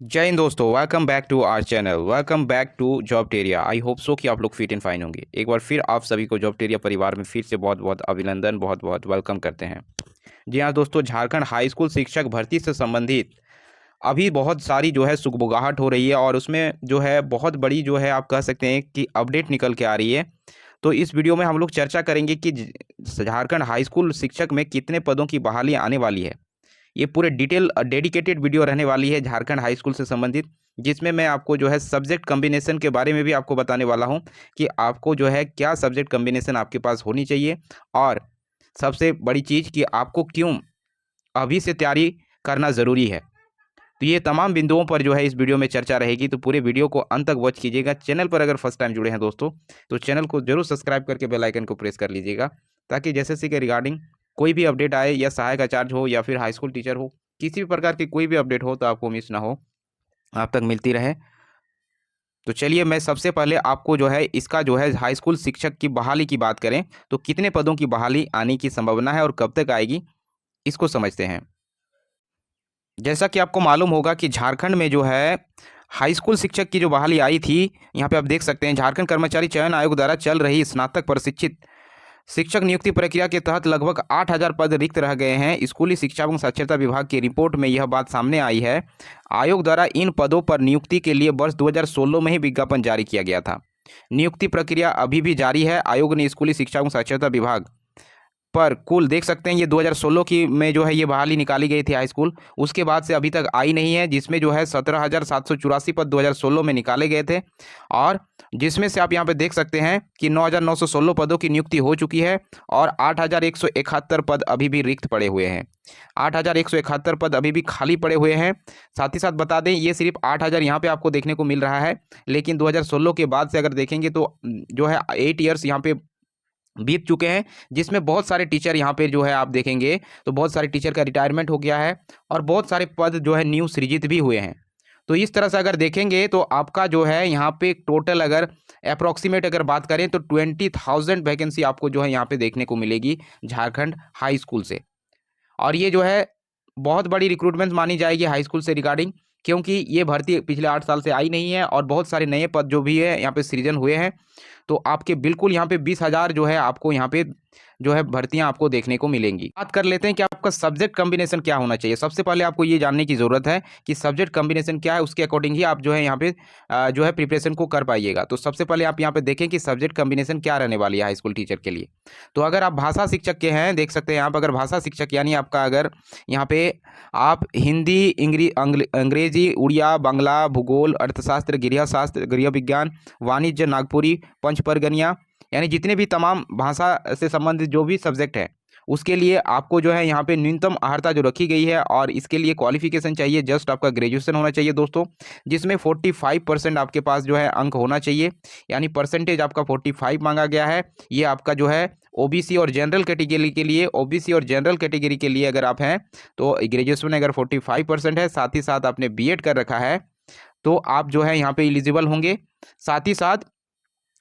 जय हिंद दोस्तों, welcome back to our channel. Welcome back to job टेरिया। आई होप सो कि आप लोग फिट एंड फाइन होंगे। एक बार फिर आप सभी को जॉब टेरिया परिवार में फिर से बहुत बहुत अभिनंदन, बहुत बहुत वेलकम करते हैं। जी हाँ दोस्तों, झारखंड हाई स्कूल शिक्षक भर्ती से संबंधित अभी बहुत सारी जो है सुगबुगाहट हो रही है और उसमें जो है बहुत बड़ी जो है आप कह सकते हैं कि अपडेट निकल के आ रही है। तो इस वीडियो में हम लोग चर्चा करेंगे कि झारखंड हाई स्कूल शिक्षक में कितने पदों की बहाली आने वाली है। ये पूरे डिटेल डेडिकेटेड वीडियो रहने वाली है झारखंड हाई स्कूल से संबंधित, जिसमें मैं आपको जो है सब्जेक्ट कॉम्बिनेशन के बारे में भी आपको बताने वाला हूं कि आपको जो है क्या सब्जेक्ट कॉम्बिनेशन आपके पास होनी चाहिए, और सबसे बड़ी चीज़ कि आपको क्यों अभी से तैयारी करना ज़रूरी है। तो ये तमाम बिंदुओं पर जो है इस वीडियो में चर्चा रहेगी, तो पूरे वीडियो को अंत तक वॉच कीजिएगा। चैनल पर अगर फर्स्ट टाइम जुड़े हैं दोस्तों, तो चैनल को जरूर सब्सक्राइब करके बेल आइकन को प्रेस कर लीजिएगा, ताकि जैसे सी के रिगार्डिंग कोई भी अपडेट आए, या सहायक आचार्य हो या फिर हाई स्कूल टीचर हो, किसी भी प्रकार की कोई भी अपडेट हो तो आपको मिस ना हो, आप तक मिलती रहे। तो चलिए, मैं सबसे पहले आपको जो है इसका जो है हाई स्कूल शिक्षक की बहाली की बात करें तो कितने पदों की बहाली आने की संभावना है और कब तक आएगी, इसको समझते हैं। जैसा कि आपको मालूम होगा कि झारखंड में जो है हाई स्कूल शिक्षक की जो बहाली आई थी, यहाँ पे आप देख सकते हैं झारखंड कर्मचारी चयन आयोग द्वारा चल रही स्नातक प्रशिक्षित शिक्षक नियुक्ति प्रक्रिया के तहत लगभग 8,000 पद रिक्त रह गए हैं। स्कूली शिक्षा एवं साक्षरता विभाग की रिपोर्ट में यह बात सामने आई है। आयोग द्वारा इन पदों पर नियुक्ति के लिए वर्ष 2016 में ही विज्ञापन जारी किया गया था। नियुक्ति प्रक्रिया अभी भी जारी है। आयोग ने स्कूली शिक्षा एवं साक्षरता विभाग पर कुल देख सकते हैं, ये 2016 की में जो है ये बहाली निकाली गई थी हाई स्कूल, उसके बाद से अभी तक आई नहीं है, जिसमें जो है 17,784 पद 2016 में निकाले गए थे, और जिसमें से आप यहाँ पे देख सकते हैं कि 9,916 पदों की नियुक्ति हो चुकी है और 8,171 पद अभी भी रिक्त पड़े हुए हैं। 8,171 पद अभी भी खाली पड़े हुए हैं। साथ ही साथ बता दें, ये सिर्फ 8,000 यहाँ पे आपको देखने को मिल रहा है, लेकिन 2016 के बाद से अगर देखेंगे तो जो है 8 ईयर्स यहाँ पे बीत चुके हैं, जिसमें बहुत सारे टीचर यहाँ पे जो है आप देखेंगे तो बहुत सारे टीचर का रिटायरमेंट हो गया है और बहुत सारे पद जो है न्यू सृजित भी हुए हैं। तो इस तरह से अगर देखेंगे तो आपका जो है यहाँ पे टोटल अगर अप्रॉक्सीमेट अगर बात करें तो 20,000 वैकेंसी आपको जो है यहाँ पे देखने को मिलेगी झारखंड हाई स्कूल से। और ये जो है बहुत बड़ी रिक्रूटमेंट मानी जाएगी हाई स्कूल से रिगार्डिंग, क्योंकि ये भर्ती पिछले 8 साल से आई नहीं है और बहुत सारे नए पद जो भी है यहाँ पे सृजन हुए हैं। तो आपके बिल्कुल यहाँ पे 20,000 जो है आपको यहाँ पे जो है भर्तियां आपको देखने को मिलेंगी। बात कर लेते हैं कि आपका सब्जेक्ट कॉम्बिनेशन क्या होना चाहिए। सबसे पहले आपको ये जानने की ज़रूरत है कि सब्जेक्ट कॉम्बिनेशन क्या है, उसके अकॉर्डिंग ही आप जो है यहाँ पे जो है प्रिपरेशन को कर पाइएगा। तो सबसे पहले आप यहाँ पे देखें कि सब्जेक्ट कॉम्बिनेशन क्या रहने वाली है हाई स्कूल टीचर के लिए। तो अगर आप भाषा शिक्षक के हैं, देख सकते हैं आप, अगर भाषा शिक्षक यानी आपका अगर यहाँ पे आप हिंदी, अंग्रेजी, उड़िया, बांग्ला, भूगोल, अर्थशास्त्र, गृह शास्त्र, गृह विज्ञान, वाणिज्य, नागपुरी, पंच परगनिया, यानी जितने भी तमाम भाषा से संबंधित जो भी सब्जेक्ट है, उसके लिए आपको जो है यहाँ पे न्यूनतम अर्हता जो रखी गई है, और इसके लिए क्वालिफिकेशन चाहिए, जस्ट आपका ग्रेजुएशन होना चाहिए दोस्तों, जिसमें 45% आपके पास जो है अंक होना चाहिए, यानी परसेंटेज आपका 45 मांगा गया है। ये आपका जो है ओबीसी और जनरल कैटेगरी के लिए, ओबीसी और जनरल कैटेगरी के लिए अगर आप हैं तो ग्रेजुएशन में अगर 45% है, साथ ही साथ आपने बीएड कर रखा है, तो आप जो है यहाँ पे एलिजिबल होंगे। साथ ही साथ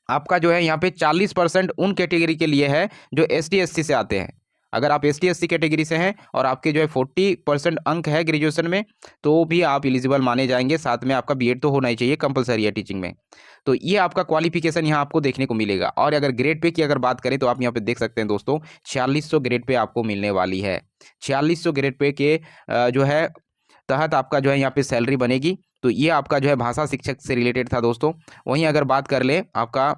आपका जो है यहाँ पे 40% उन कैटेगरी के लिए है जो एसटी एससी से आते हैं। अगर आप एसटी एससी कैटेगरी से हैं और आपके जो है 40% अंक है ग्रेजुएशन में, तो भी आप एलिजिबल माने जाएंगे। साथ में आपका बीएड तो होना ही चाहिए, कंपलसरी है टीचिंग में। तो ये आपका क्वालिफिकेशन यहाँ आपको देखने को मिलेगा। और अगर ग्रेड पे की अगर बात करें तो आप यहाँ पे देख सकते हैं दोस्तों, 4600 ग्रेड पे आपको मिलने वाली है। 4600 ग्रेड पे के जो है तहत आपका जो है यहाँ पे सैलरी बनेगी। तो ये आपका जो है भाषा शिक्षक से रिलेटेड था दोस्तों। वहीं अगर बात कर ले आपका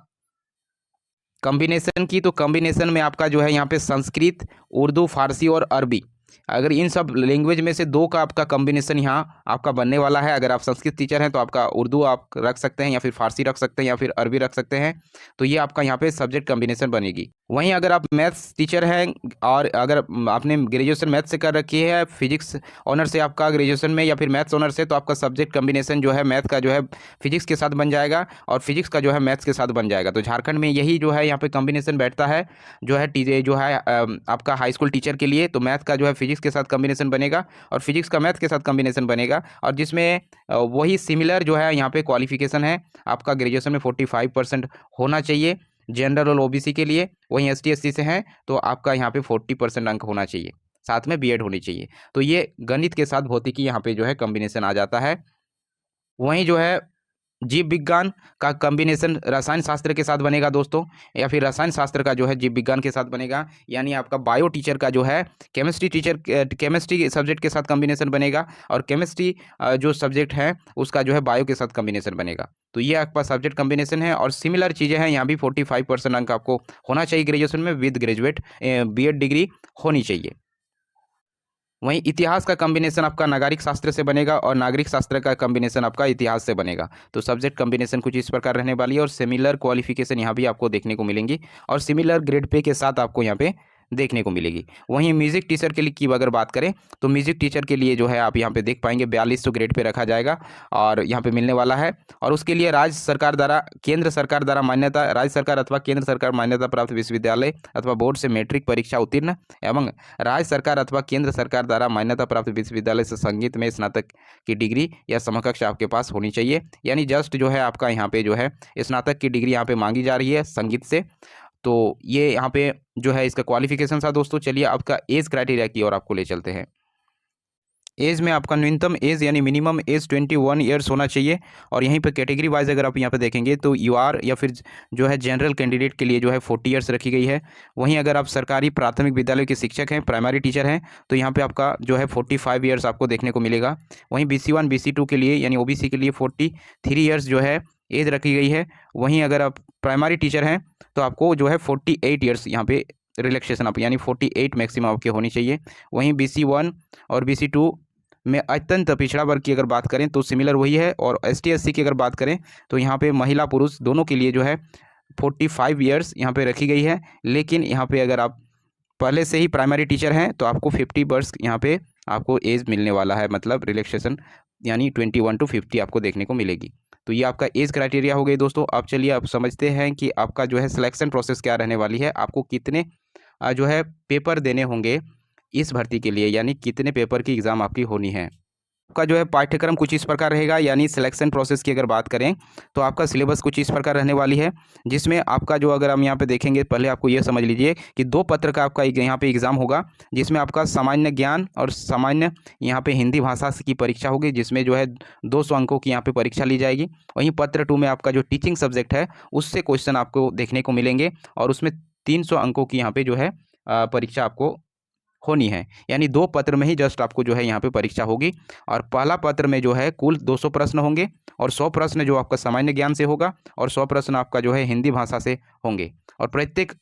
कॉम्बिनेशन की, तो कॉम्बिनेशन में आपका जो है यहाँ पे संस्कृत, उर्दू, फारसी और अरबी, अगर इन सब लैंग्वेज में से दो का आपका कॉम्बिनेशन यहाँ आपका बनने वाला है। अगर आप संस्कृत टीचर हैं तो आपका उर्दू आप रख सकते हैं, या फिर फारसी रख सकते हैं, या फिर अरबी रख सकते हैं। तो ये आपका यहाँ पे सब्जेक्ट कॉम्बिनेशन बनेगी। वहीं अगर आप मैथ्स टीचर हैं और अगर आपने ग्रेजुएशन मैथ्स से कर रखी है, फिजिक्स ऑनर से आपका ग्रेजुएशन में, या फिर मैथ्स ऑनर से, तो आपका सब्जेक्ट कॉम्बिनेशन जो है मैथ का जो है फिजिक्स के साथ बन जाएगा और फिजिक्स का जो है मैथ्स के साथ बन जाएगा। तो झारखंड में यही जो है यहाँ पे कॉम्बिनेशन बैठता है जो है जो है आपका हाई स्कूल टीचर के लिए। तो मैथ का जो है फिजिक्स के साथ कॉम्बिनेशन बनेगा और फिजिक्स का मैथ के साथ कॉम्बिनेशन बनेगा, और जिसमें वही सिमिलर जो है यहाँ पे क्वालिफिकेशन है, आपका ग्रेजुएशन में 45% होना चाहिए जनरल और ओबीसी के लिए। वहीं एसटी एससी से हैं तो आपका यहाँ पे 40% अंक होना चाहिए, साथ में बीएड होनी चाहिए। तो ये गणित के साथ भौतिकी यहाँ पे जो है कॉम्बिनेशन आ जाता है। वहीं जो है जीव विज्ञान का कॉम्बिनेशन रसायन शास्त्र के साथ बनेगा दोस्तों, या फिर रसायन शास्त्र का जो है जीव विज्ञान के साथ बनेगा। यानी आपका बायो टीचर का जो है केमिस्ट्री टीचर केमिस्ट्री सब्जेक्ट के साथ कॉम्बिनेशन बनेगा, और केमिस्ट्री जो सब्जेक्ट है उसका जो है बायो के साथ कॉम्बिनेशन बनेगा। तो ये आपका सब्जेक्ट कॉम्बिनेशन है, और सिमिलर चीज़ें हैं यहाँ भी। 45% अंक आपको होना चाहिए ग्रेजुएशन में, विद ग्रेजुएट बीएड डिग्री होनी चाहिए। वहीं इतिहास का कॉम्बिनेशन आपका नागरिक शास्त्र से बनेगा, और नागरिक शास्त्र का कॉम्बिनेशन आपका इतिहास से बनेगा। तो सब्जेक्ट कॉम्बिनेशन कुछ इस प्रकार रहने वाली है, और सिमिलर क्वालिफिकेशन यहाँ भी आपको देखने को मिलेंगी, और सिमिलर ग्रेड पे के साथ आपको यहाँ पे देखने को मिलेगी। वहीं म्यूजिक टीचर के लिए की अगर बात करें, तो म्यूजिक टीचर के लिए जो है आप यहाँ पे देख पाएंगे 4200 ग्रेड पे रखा जाएगा, और यहाँ पे मिलने वाला है। और उसके लिए राज्य सरकार द्वारा, केंद्र सरकार द्वारा मान्यता, राज्य सरकार अथवा केंद्र सरकार मान्यता प्राप्त विश्वविद्यालय अथवा बोर्ड से मैट्रिक परीक्षा उत्तीर्ण एवं राज्य सरकार अथवा केंद्र सरकार द्वारा मान्यता प्राप्त विश्वविद्यालय से संगीत में स्नातक की डिग्री या समकक्ष आपके पास होनी चाहिए। यानी जस्ट जो है आपका यहाँ पे जो है स्नातक की डिग्री यहाँ पे मांगी जा रही है संगीत से। तो ये यहाँ पे जो है इसका क्वालिफिकेशन था दोस्तों। चलिए आपका एज क्राइटेरिया की ओर आपको ले चलते हैं। एज में आपका न्यूनतम एज यानी मिनिमम एज 21 ईयर्स होना चाहिए। और यहीं पे कैटेगरी वाइज अगर आप यहाँ पे देखेंगे तो यूआर या फिर जो है जनरल कैंडिडेट के लिए जो है 40 ईयर्स रखी गई है। वहीं अगर आप सरकारी प्राथमिक विद्यालय के शिक्षक हैं, प्राइमरी टीचर हैं, तो यहाँ पे आपका जो है 45 ईयर्स आपको देखने को मिलेगा। वहीं BC1 BC2 के लिए यानी OBC के लिए 43 ईयर्स जो है एज रखी गई है। वहीं अगर आप प्राइमरी टीचर हैं तो आपको जो है 48 ईयर्स यहाँ पे रिलैक्सेशन आप यानी 48 मैक्सिमम आपके होनी चाहिए। वहीं BC1 और BC2 में अत्यंत पिछड़ा वर्ग की अगर बात करें तो सिमिलर वही है। और ST SC की अगर बात करें तो यहाँ पे महिला पुरुष दोनों के लिए जो है 45 ईयर्स यहाँ पे रखी गई है। लेकिन यहाँ पे अगर आप पहले से ही प्राइमरी टीचर हैं तो आपको 50 वर्ष यहाँ पे आपको एज मिलने वाला है, मतलब रिलैक्सेशन यानी 21 to 50 आपको देखने को मिलेगी। तो ये आपका एज क्राइटेरिया हो गई दोस्तों। अब चलिए आप समझते हैं कि आपका जो है सिलेक्शन प्रोसेस क्या रहने वाली है, आपको कितने जो है पेपर देने होंगे इस भर्ती के लिए, यानी कितने पेपर की एग्ज़ाम आपकी होनी है। आपका जो है पाठ्यक्रम कुछ इस प्रकार रहेगा। यानी सिलेक्शन प्रोसेस की अगर बात करें तो आपका सिलेबस कुछ इस प्रकार रहने वाली है, जिसमें आपका जो अगर हम यहाँ पे देखेंगे, पहले आपको ये समझ लीजिए कि 2 पत्र का आपका यहाँ पे एग्ज़ाम होगा, जिसमें आपका सामान्य ज्ञान और सामान्य यहाँ पे हिंदी भाषा की परीक्षा होगी, जिसमें जो है 200 अंकों की यहाँ पे परीक्षा ली जाएगी। वहीं पत्र 2 में आपका जो टीचिंग सब्जेक्ट है उससे क्वेश्चन आपको देखने को मिलेंगे, और उसमें 300 अंकों की यहाँ पे जो है परीक्षा आपको होनी है। यानी 2 पत्र में ही जस्ट आपको जो है यहाँ पे परीक्षा होगी। और पहला पत्र में जो है कुल 200 प्रश्न होंगे, और 100 प्रश्न जो आपका सामान्य ज्ञान से होगा, और 100 प्रश्न आपका जो है हिंदी भाषा से होंगे। और प्रत्येक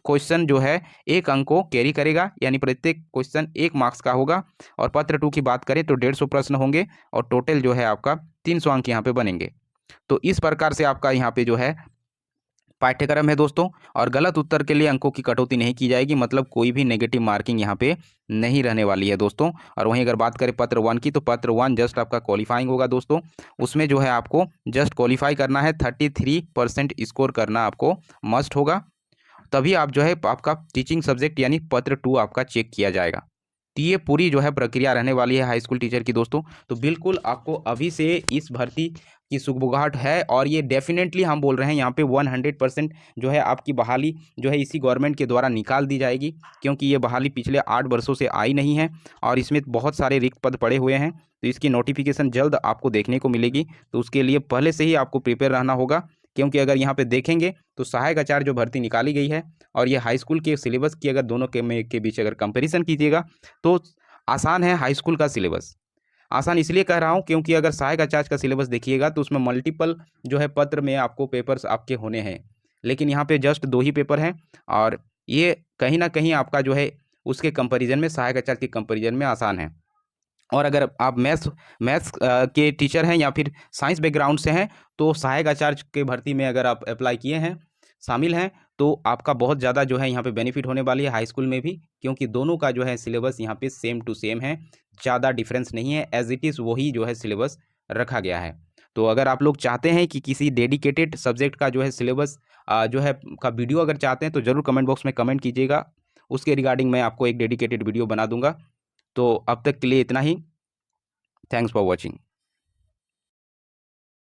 क्वेश्चन जो है 1 अंक को कैरी करेगा, यानी प्रत्येक क्वेश्चन 1 मार्क्स का होगा। और पत्र 2 की बात करें तो 150 प्रश्न होंगे, और टोटल जो है आपका 300 अंक यहाँ पे बनेंगे। तो इस प्रकार से आपका यहाँ पे जो है पाठ्यक्रम है दोस्तों। और गलत उत्तर के लिए अंकों की कटौती नहीं की जाएगी, मतलब कोई भी नेगेटिव मार्किंग यहाँ पे नहीं रहने वाली है दोस्तों। और वहीं अगर बात करें पत्र 1 की, तो पत्र 1 जस्ट आपका क्वालिफाइंग होगा दोस्तों। उसमें जो है आपको जस्ट क्वालिफाई करना है, 33% स्कोर करना आपको मस्ट होगा, तभी आप जो है आपका टीचिंग सब्जेक्ट यानी पत्र 2 आपका चेक किया जाएगा। तो ये पूरी जो है प्रक्रिया रहने वाली है हाई स्कूल टीचर की दोस्तों। तो बिल्कुल आपको अभी से इस भर्ती की सुगबुगाहट है, और ये डेफिनेटली हम बोल रहे हैं यहाँ पे 100% जो है आपकी बहाली जो है इसी गवर्नमेंट के द्वारा निकाल दी जाएगी, क्योंकि ये बहाली पिछले 8 वर्षों से आई नहीं है, और इसमें बहुत सारे रिक्त पद पड़े हुए हैं। तो इसकी नोटिफिकेशन जल्द आपको देखने को मिलेगी। तो उसके लिए पहले से ही आपको प्रिपेयर रहना होगा, क्योंकि अगर यहाँ पे देखेंगे तो सहायक आचार्य जो भर्ती निकाली गई है और ये हाई स्कूल के सिलेबस की अगर दोनों के बीच अगर कंपैरिजन कीजिएगा तो आसान है हाई स्कूल का सिलेबस। आसान इसलिए कह रहा हूँ क्योंकि अगर सहायक आचार्य का सिलेबस देखिएगा तो उसमें मल्टीपल जो है पत्र में आपको पेपर्स आपके होने हैं, लेकिन यहाँ पे जस्ट 2 ही पेपर हैं, और ये कहीं ना कहीं आपका जो है उसके कंपैरिजन में, सहायक आचार्य के कंपैरिजन में आसान है। और अगर आप मैथ्स के टीचर हैं या फिर साइंस बैकग्राउंड से हैं तो सहायक आचार्य के भर्ती में अगर आप अप्लाई किए हैं, शामिल हैं, तो आपका बहुत ज़्यादा जो है यहाँ पे बेनिफिट होने वाली है हाई स्कूल में भी, क्योंकि दोनों का जो है सिलेबस यहाँ पे सेम टू सेम है, ज़्यादा डिफरेंस नहीं है, एज इट इज़ वही जो है सिलेबस रखा गया है। तो अगर आप लोग चाहते हैं कि किसी डेडिकेटेड सब्जेक्ट का जो है सिलेबस जो है का वीडियो अगर चाहते हैं तो ज़रूर कमेंट बॉक्स में कमेंट कीजिएगा, उसके रिगार्डिंग मैं आपको एक डेडिकेटेड वीडियो बना दूंगा। तो अब तक के लिए इतना ही। Thanks for watching.